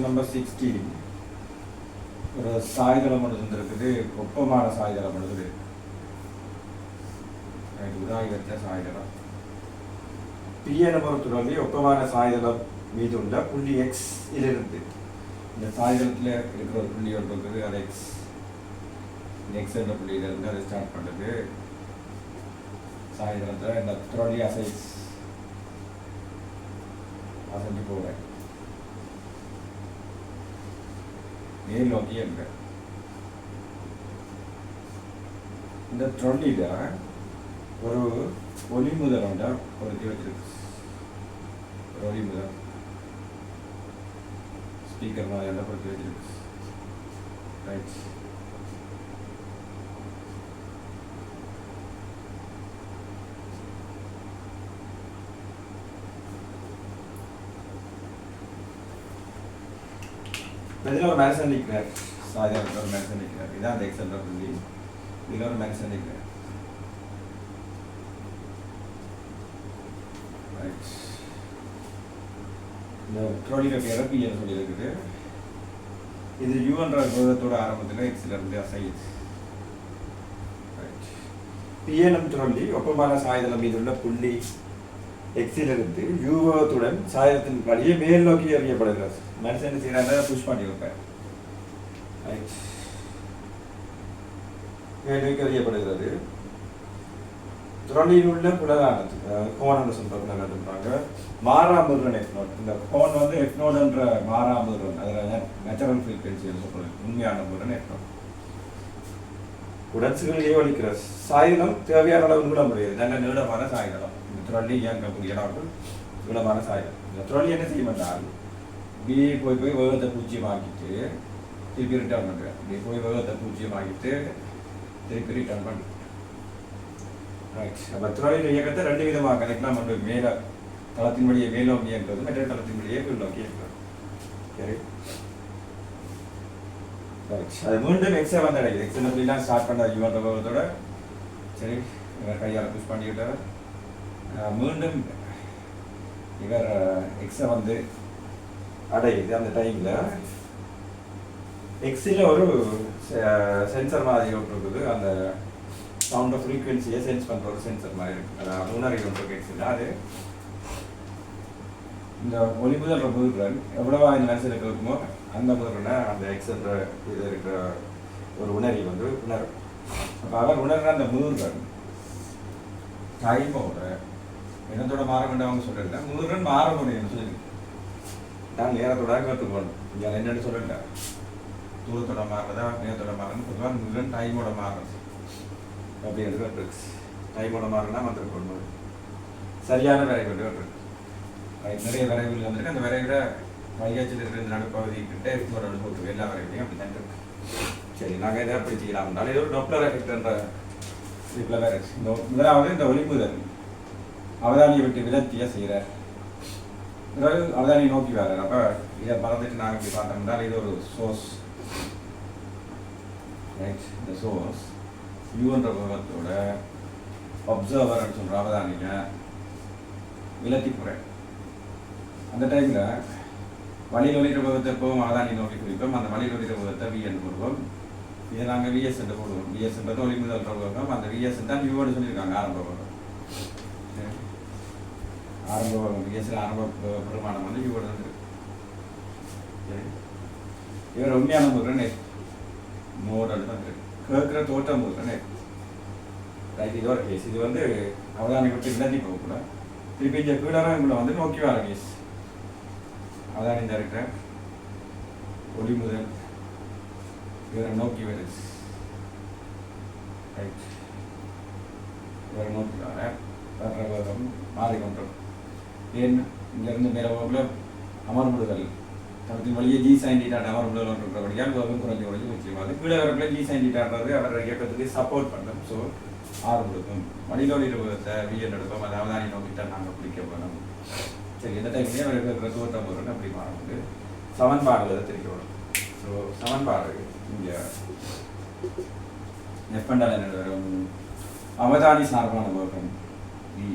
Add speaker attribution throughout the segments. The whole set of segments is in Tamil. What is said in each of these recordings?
Speaker 1: நம்பர் 16 ஒரு சாய்தளம் ஒன்று இருந்திருக்குது, ஒப்பமான சாய்தளம் ஒன்று உதாகி வச்ச சாய்தளம் பிஎன பொறுத்தவரை ஒப்பமான சாய்தளம் மீது உள்ள புள்ளி எக்ஸ் இலிருந்து இந்த சாய்தளத்தில் இருக்கிற ஒரு புள்ளி ஒன்று இருக்குது, அது எக்ஸ். எக்ஸ் என்ற புள்ளியிலிருந்து அதை ஸ்டார்ட் பண்ணுறது சாய்தளத்தில் இந்த த்ரோலி அசைஞ்சு போகிறேன் மேல் நோக்கி என்ற இந்த ட்ரொல்லியில் ஒரு ஒளி முதல் உண்டா பொருத்தி வச்சிருக்கு. ஒரு ஒளி முதல் ஸ்பீக்கர் மாதிரி எல்லாம் பொருத்தி வச்சிருக்கு. ரைட், இதில் ஒரு மனுஷன் நிற்கிறார், சாதாரண ஒரு மனுஷன் நிற்கிறார். இதான் அந்த எக்ஸென்ற புள்ளி. இதில் ஒரு மனுஷன் நிற்கிறார். இந்த ட்ரோலியில் பேர பிஎன்னு சொல்லியிருக்குது. இது யூன்ற விரோதத்தோட ஆரம்பத்தில் எக்ஸில் இருந்து அசையுது. பிஎன்எம் ட்ரோலி ஒப்பமான சாய்தளம் மீது உள்ள புள்ளி எக்ஸிலிருந்து யூகத்துடன் சாயத்தின் வழியே மேல் நோக்கி எறியப்படுகிறது. மனுஷன் செய்யறாங்க புஷ் பண்ணி வைப்பேன். மேல் நோக்கி எறியப்படுகிறது. ட்ரோலியில் உள்ள புலகானத்துக்கு கோணம்னு சொல்றாங்க மாறாமுருகன் எஃப்னோட். இந்த கோன் வந்து எஃப்னோடுன்ற மாறாமுருகன், அதில் நேச்சுரல் ஃப்ரீக்வன்சின்னு சொல்றது உண்மையான முருகன் எஃப்னோட். உடன்சுகள் ஒழிக்கிற சாயுதம் தேவையான அளவு நீள முடியாது, நல்ல நீளமான சாயுதம். இந்த ட்ரோலி இயங்கக்கூடிய அளவுக்கு நீளமான சாயுதம். இந்த ட்ரோலி என்ன செய்ய மாட்டால் இப்படி போய் வேகத்தை பூஜ்ஜியமாக்கிட்டு திருப்பி ரிட்டர்ன் பண்ணுறேன். இப்படி போய் வேகத்தை பூஜ்ஜியமாக்கிட்டு திருப்பி ரிட்டர்ன் பண்ணுறேன். ரைட், அப்போ ட்ரோலியின் இயக்கத்தை ரெண்டு விதமாக கணக்கெலாம் பண்ணுறது. மேலே தளத்தின் வழியை மேல் நோக்கி இயங்குறது, மற்ற தளத்தின் வழியே கீழ் நோக்கி இயங்குறது. சரி, அது மீண்டும் எக்ஸை வந்து அடைக்குது. எக்ஸில் அப்படிலாம் ஸ்டார்ட் பண்ண யுவன் வேகத்தோட சரி இவர் கையால் புஷ் பண்ணிக்கிட்டார். மீண்டும் இவர் எக்ஸை வந்து அடையுது. அந்த டைமில் எக்ஸில் ஒரு சென்சர் மாதிரி ஒன்று இருக்குது. அந்த சவுண்ட் ஆஃப் ஃப்ரீக்வன்சியை சென்ஸ் பண்ணுற ஒரு சென்சர் மாதிரி இருக்குது. அதாவது உணர்வு ஒன்று எக்ஸில் அது இந்த ஒளிபுதல் புதுக்கிறன் எவ்வளவா இந்த மனசில் இருக்குமோ அந்த முதல்ல அந்த எக்ஸென்ற இது இருக்கிற ஒரு உணர்வு வந்து உணரும். அப்போ அவர் உணர்ற அந்த முதுகுறன் டைமோட இனத்தோட மாற வேண்டாம் அவங்க சொல்லல. முதுகுறன் மாற முடியும்னு சொல்லி நான் நேரத்தோட கற்றுக்கணும். இங்கே என்னென்னு சொல்லல, தூரத்தோட மாறுறதா நேரத்தோட மாறணும். பொதுவாக முதுகுறன் டைமோட மாறுறது அப்படி எடுத்து டைமோட மாறினா வந்துருக்கணும். சரியான வேலை கொண்டு நிறைய விரைவில் வந்துருக்கு. அந்த விரைவில் மையாச்சில் இருக்கிற நடுப்பகுதி கிட்ட ஒரு அனுபவத்துக்கு எல்லா விரைவிலையும் அப்படி தான் இருக்கு. சரி, நாங்கள் எதை அப்படி செய்யலாம்னாலும் இது ஒரு டொப்ளர் எஃபெக்ட்ன்ற இதில் வேறு. இந்த முதலாவது இந்த ஒளிமுதல் அவதானியை விட்டு விலத்திய செய்கிறார். பிறகு அவதானியை நோக்கி வர்றார். அப்போ இதை பறந்துட்டு நாங்கள் இப்படி பார்த்தோம்னா இது ஒரு சோர்ஸ். ரைட், இந்த சோர்ஸ் யூன்ற விவரத்தோட அப்சர்வர்னு சொல்கிற அவதானியை விலத்தி போகிறேன். அந்த டைமில் வழியில் ஒளிர விபத்தை போவோம், அவதானி நோக்கி குறிப்போம். அந்த வழியில் ஒளிர விபத்தை விஎன் போடுவோம். இதை நாங்கள் விஎஸ் என்று போடுவோம். விஎஸ்ன்றது ஒளி முதல் விபகம். அந்த விஎஸ் தான் யூன்னு சொல்லியிருக்காங்க ஆரம்ப விபகம். ஆரம்ப விபகம் விஎஸ்ல ஆரம்ப பெருமானம் வந்து யூவோடு வந்து சரி. இவர் உண்மையான முருகன் நோடு தான் கேட்குற தோட்டம் முருகன். ரைட், இதோட கேஸ். இது வந்து அவதானி விட்டு விலத்தி போகக்கூடாது. திருப்பி இந்த கீழாரம் இவங்களை வந்து நோக்கி வர கேஸ். அதான் இந்த இருக்கிற ஒளி முதல் இவரை நோக்கி வருது. ரைட், இவரை நோக்கி வர்ற வேகம் மாறிக்கொண்டோம். ஏன் இங்கேருந்து மேலே போகல அமர்முடுதல் தளத்தின் வழியே ஜி சைன்டிட்டாட் அமர்முடுதல் இருக்கிறபடியால் வேகம் குறைஞ்சி வச்சுக்கோம். அது கீழே வரக்குள்ள ஜி சைன்டிட்டாடுறது அவர் இயக்கத்துக்கு சப்போர்ட் பண்ணும். ஸோ ஆறு கொடுக்கும். வழியில் இருபதை விஎன் எடுப்போம். அதை அவதானி நோக்கிட்டால் நாங்கள் பிடிக்க போகணும். சரி, இந்த டைம்லேயே அவருக்கு தோட்டம் வரும்னு அப்படி மாறும்போது சமன்பாடுகளை தெரிவிக்க வரும். ஸோ சமன்பாடு இங்கே எப்பண்டால் என்ன வரும்? அவதானி சார்பான வேகம் வி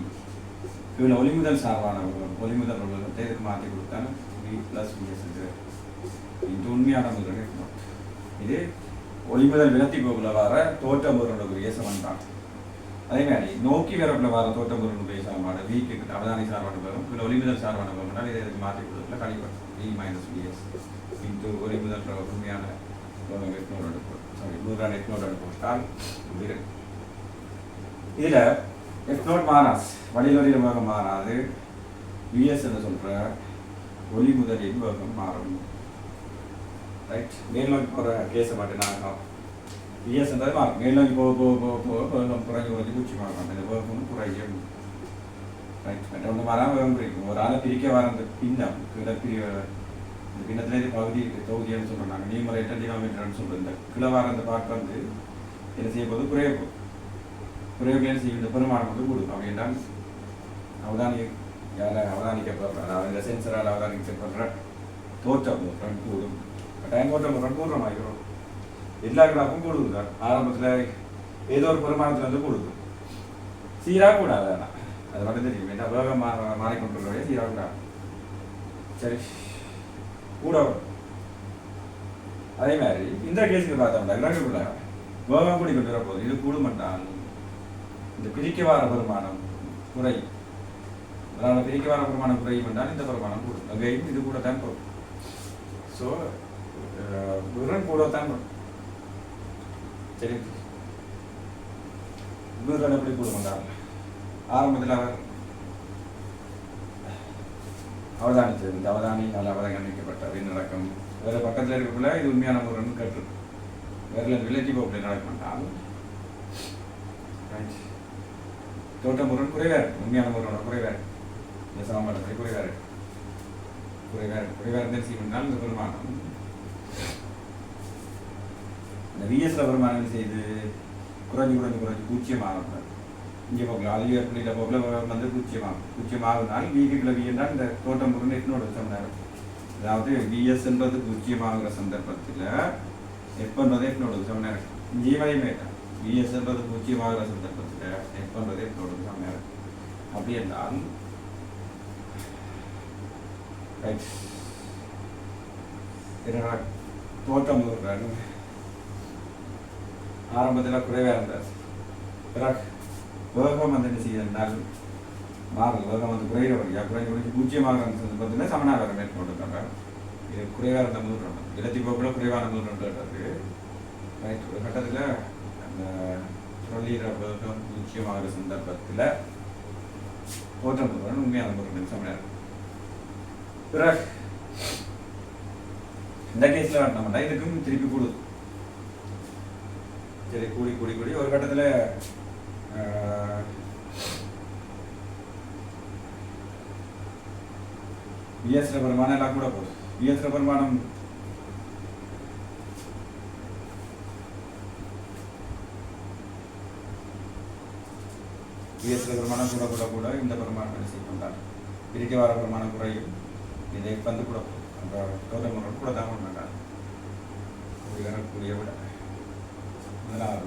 Speaker 1: கீழே ஒளிமுதல் சார்பான வேகம். ஒளிமுதல் வேகத்தை இதுக்கு மாற்றி கொடுத்தாலும் வி ப்ளஸ் விஎஸ் இது உண்மையான முதல் எஃப் நாட். இது ஒளிமுதல் விலத்தி போக்குல வர தோற்ற முருகனுடைய சமன்பாடு. அதே மாதிரி நோக்கி வரப்புல வர தோற்ற முருகனுடைய சமன்பாடு விக்கு அவதானி சார்பான வரும். இதில் ஒளிமுதல் சார்பான வரும். இதை இதுக்கு மாற்றி கொடுக்கல கழிப்படும். இ மைனஸ் பிஎஸ் இன்ட்டு ஒளிமுதல் உண்மையான சாரி 100 எஃப்னோட் போட்டால் இது இதில் எஃப்னோட் மாறாது. வழியில் வேகம் மாறாது. விஎஸ் என்று சொல்கிற ஒளிமுதலின் வேகம் மாறும். ரைட், மேல் நோக்கி போகிற கேஸை மட்டும் நான் விஎஸ்ன்றது மாறும். மேல் நோக்கி போக போக போக போக வேகம் குறைஞ்சி பூச்சி மாறும். இந்த வேகம் குறையும். ரைட், ஒன்று மாறாமல் வேகம் குறைக்கும். ஒரு ஆளை பிரிக்க வர அந்த பின்னம் கிளப்பிரிய இந்த பின்னத்திலே பகுதி தொகுதின்னு சொல்கிறாங்க. நியூமரேட்டர் டினாமினேட்டர்னு சொல்கிறோம். இந்த கிளவார அந்த பார்க்க வந்து என்ன செய்ய போது குறையப்போம். குறைவு என்ன செய்யும்? இந்த பெருமானம் வந்து கொடுக்கும். அப்படி என்றால் அவதானிக்கப்படுற அதாவது இந்த சென்சரால் அவதானிக்கப்படுற தோற்றம் கூடும். டைம் தோற்றம் கூடுறோம் ஆகிடும். எல்லா கிராஃபும் கூடுது சார். ஆரம்பத்தில் ஏதோ ஒரு பெருமானத்தில் வந்து கூடுது. சீராக கூடாது. ஆனால் அது மட்டும் தெரியும். என்ன வேகம் மாறிக்கொண்டுள்ளவே சீராக கூடாது. சரி, கூட அதே மாதிரி இந்த கேஸுக்கு பார்த்தோம்னா எல்லாருக்குள்ள வேகம் கூடி கொண்டு வரப்போகுது. இது கூடுமட்டால் இந்த பிரிக்க வார பெருமானம் குறை. அதாவது பிரிக்க வார பெருமானம் குறையும் என்றால் இந்த பெருமானம் கூடும். அங்கேயும் இது கூட தான் போகும். ஸோ விரன் கூட தான் போடும். சரி, விரன் எப்படி கூடுமென்றால் ஆரம்பத்தில் அவர் அவதானித்தது. இந்த அவதானியால் அவதானிக்கப்பட்டது நடக்கும். வேறு பக்கத்தில் இருக்கக்குள்ள இது உண்மையான முருகன் கேட்டிருக்கு. வேறு ரிலேட்டிவ் அப்படி நடக்க மாட்டால் தோட்ட முருகன் குறைவார். உண்மையான முருகனோட குறைவார். இந்த சாம்பாடு குறைவார். குறைவார் செய்யணும்னால் இந்த பெருமானம் இந்த விஎஸ்ல பெருமானம் செய்து குறைஞ்சு பூச்சியமாக இங்கே போகலாம். அது ஏற்படுத்த போகல வந்து பூச்சியமாகுனால் வீக்குள்ள வி என்றால் இந்த தோட்ட முருகன் எட்னோட சொன்னார். அதாவது விஎஸ்ன்றது பூச்சியமாகிற சந்தர்ப்பத்தில் எப்பன்றது எட்னோட சொன்னார். ஜீவனையுமே விஎஸ்ன்றது பூச்சியமாகிற சந்தர்ப்பத்தில் எப்பன்றது எட்னோட சொன்னார். அப்படி என்றால் தோட்ட முருகன் ஆரம்பத்தில் குறைவாக இருந்தார். பிறகு வேகம் வந்து என்ன செய்யறதுனால் மாறுது. வேகம் வந்து குறைஞ்சி பூஜ்ஜியமாக சந்தர்ப்பத்தில் சமனாக மேற்கொண்டிருக்காங்க. இது குறைவாக இருந்த முதல் இலத்தி போக்கில் குறைவான முதல் ரைட். ஒரு கட்டத்தில் அந்த சொல்லிடுற வேகம் பூஜ்ஜியமாகிற சந்தர்ப்பத்தில் தோற்ற முருகன் உண்மையான முருகன் சமனாக. பிறகு இந்த கேஸில் வரணும்னா இதுக்கும் திருப்பி கூடுது. சரி, கூடி ஒரு கட்டத்தில் விஎஸ்ல பெருமானம் எல்லாம் கூட போகுது. விஎஸ்ல பெருமானம் கூட இந்த பெருமானம் செய்யப்பட்டார். பிரிக்க வர பெருமானம் குறையும். இதை வந்து கூட அந்த தோட்ட முறை கூட தான் மாட்டார். கூடிய விட முதலாவது